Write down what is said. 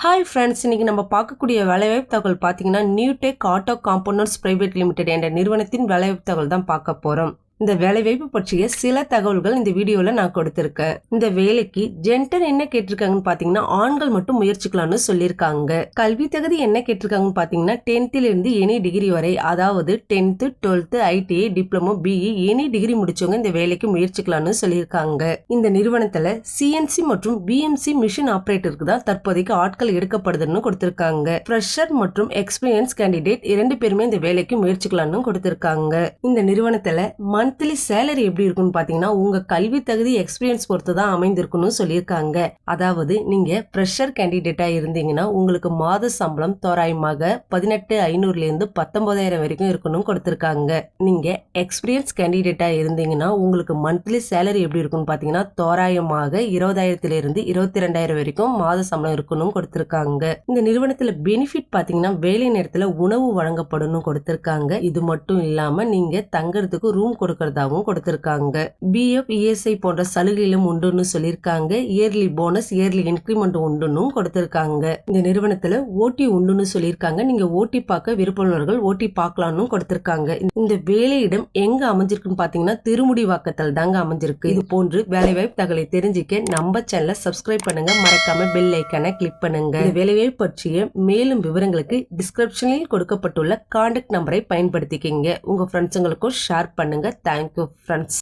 Hi friends, இன்னைக்கு நம்ம பார்க்கக்கூடிய வேலைவாய்ப்பு தகவல் பார்த்தீங்கன்னா Newtech auto components private limited என்ற நிறுவனத்தின் வேலைவாய்ப்பு தகவல் தான் பார்க்க போறோம். இந்த வேலைவாய்ப்பு பற்றிய சில தகவல்கள் இந்த வீடியோல நான் கொடுத்திருக்கேன். இந்த வேலைக்கு ஜெண்டர் என்ன கேட்டிருக்காங்கன்னு பாத்தீங்கன்னா ஆண்கள் மட்டும் முயற்சிக்கலாம்னு சொல்லியிருக்காங்க. கல்வி தகுதி என்ன கேட்டிருக்காங்கன்னு பாத்தீங்கன்னா 10th இருந்து எனி டிகிரி வரை, அதாவது 10th 12th ITI diploma BE any degree முடிச்சவங்க இந்த வேலைக்கு முயற்சிக்கலாம்னு சொல்லியிருக்காங்க. இந்த நிறுவனத்துல CNC மற்றும் BMC மிஷின் ஆபரேட்டருக்கு தான் தற்போதைக்கு ஆட்கள் எடுக்கப்படுதுன்னு கொடுத்திருக்காங்க. ஃப்ரெஷர் மற்றும் எக்ஸ்பீரியன்ஸ் கேண்டிடேட் 2 பேருமே இந்த வேலைக்கு முயற்சிக்கலாம்னு கொடுத்திருக்காங்க. இந்த நிறுவனத்துல மந்த்லி சேலரி எப்படி இருக்குன்னு பாத்தீங்கன்னா உங்க கல்வி தகுதி எக்ஸ்பீரியன்ஸ் பொறுத்து தான் அமைந்திருக்குன்னு சொல்லியிருக்காங்க. அதாவது நீங்க ஃப்ரெஷர் கேண்டிடேட்டா இருந்தீங்கன்னா உங்களுக்கு மாத சம்பளம் தோராயமாக 18,500 இருந்து 19,000 வரைக்கும் இருக்கணும் கொடுத்திருக்காங்க. நீங்க எக்ஸ்பீரியன்ஸ் கேண்டிடேட்டா இருந்தீங்கன்னா உங்களுக்கு மந்த்லி சேலரி எப்படி இருக்குன்னு பாத்தீங்கன்னா தோராயமாக 20,000 இருந்து 22,000 வரைக்கும் மாத சம்பளம் இருக்கணும் கொடுத்திருக்காங்க. இந்த நிறுவனத்துல பெனிஃபிட் பாத்தீங்கன்னா வேலை நேரத்துல உணவு வழங்கப்படும் கொடுத்திருக்காங்க. இது மட்டும் இல்லாம நீங்க தங்கறதுக்கு ரூம் கொடுக்கறதாவும் கொடுத்திருக்காங்க. BF ESI போன்ற சலுகைகளும் உண்டுன்னு சொல்லியிருக்காங்க. இயர்லி போனஸ், இயர்லி இன்கிரிமெண்ட் உண்டுன்னு கொடுத்திருக்காங்க. இந்த நிறுவனத்துல ஓட்டி உண்டுன்னு சொல்லியிருக்காங்க. நீங்க ஓட்டி பார்க்க விருப்பமுள்ளவர்கள் ஓட்டி பார்க்கலாம்னு கொடுத்திருக்காங்க. இந்த வேலையிடம் எங்க அமைஞ்சிருக்குன்னு பாத்தீங்கன்னா திருமுடிவாக்கத்தில் தாங்க அமைஞ்சிருக்கு. இது போன்று வேலைவாய்ப்பு தகவலை தெரிஞ்சுக்க நம்ம சேனலை சப்ஸ்கிரைப் பண்ணுங்க, மறக்காம பெல் ஐக்கானை கிளிக் பண்ணுங்க. இந்த வேலைவாய்ப்பு பற்றிய மேலும் விவரங்களுக்கு டிஸ்கிரிப்ஷனில் கொடுக்கப்பட்டுள்ள கான்டாக்ட் நம்பரை பயன்படுத்திக்கங்க. உங்க ஃப்ரெண்ட்ஸுங்களுக்கும் ஷேர் பண்ணுங்க. Thank you friends.